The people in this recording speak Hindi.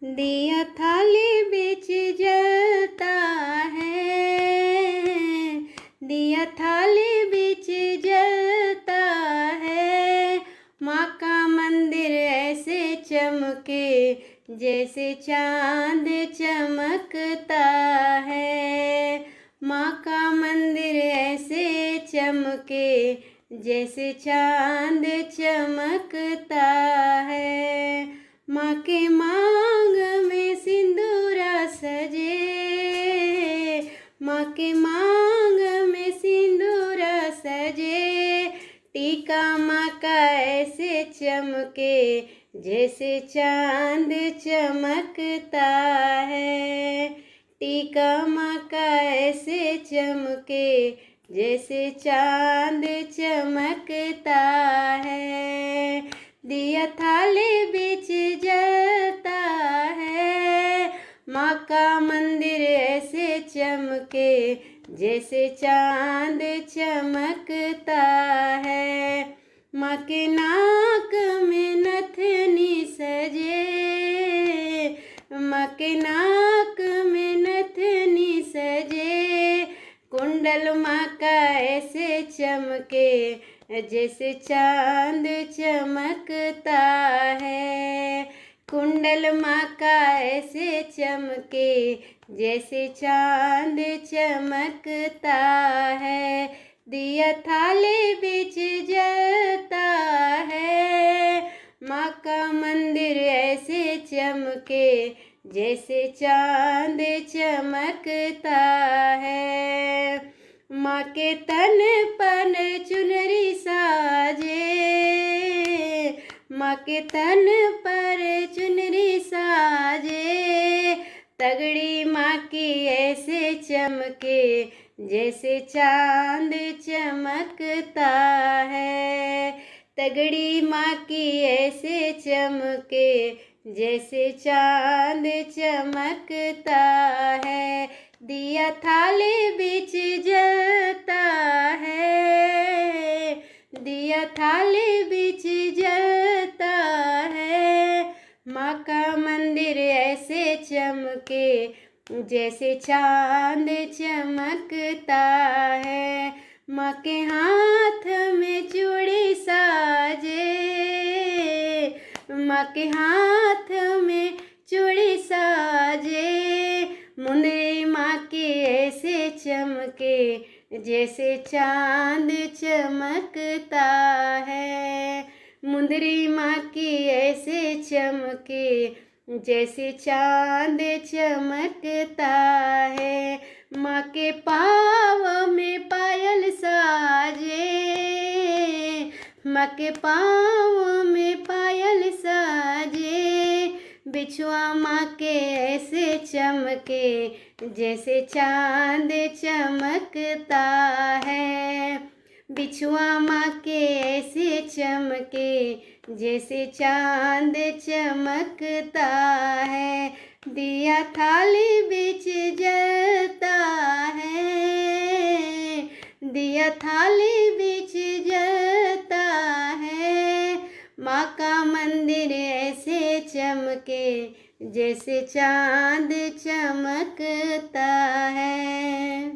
दिया थाली बीच जलता है, दिया थाली बीच जलता है। माँ का मंदिर ऐसे चमके जैसे चांद चमकता है। माँ का मंदिर ऐसे चमके जैसे चांद चमकता है। माँ के मांग में सिंदूरा सजे, माँ के मांग में सिंदूरा सजे। टीका माँ का ऐसे चमके जैसे चांद चमकता है। टीका माँ का ऐसे चमके जैसे चांद चमकता है। दिया थाली बीच जलता है, माँ का मंदिर ऐसे चमके जैसे चांद चमकता है। माँ के नाक में नथनी सजे, माँ के नाक में नथनी सजे। कुंडल माँ का ऐसे चमके जैसे चांद चमकता है। कुंडल माँ का ऐसे चमके जैसे चांद चमकता है। दिया थाली बीच जलता है, माँ का मंदिर ऐसे चमके जैसे चांद चमकता है। माँ के तन पर चुनरी साजे, माँ के तन पर चुनरी साजे। तगड़ी माँ की ऐसे चमके जैसे चांद चमकता है। तगड़ी माँ की ऐसे चमके जैसे चांद चमकता है। दिया थाली बीच जलता है, दिया थाली बीच जलता है। माँ का मंदिर ऐसे चमके जैसे चांद चमकता है। माँ के हाथ में चूड़ी साजे, माँ के हाथ में चूड़ी साजे। मुंदरी माँ की ऐसे चमके जैसे चांद चमकता है। मुंदरी माँ की ऐसे चमके जैसे चांद चमकता है। माँ के पाँव में पायल साजे, माँ के पाँव में पायल साजे। बिछुआ माँ के ऐसे चमके जैसे चांद चमकता है। बिछुआ माँ के ऐसे चमके जैसे चांद चमकता है। दिया थाली बीच जलता है, दिया थाली बीच जलता है। माँ का मंदिर ऐसे चमके जैसे चांद चमकता है।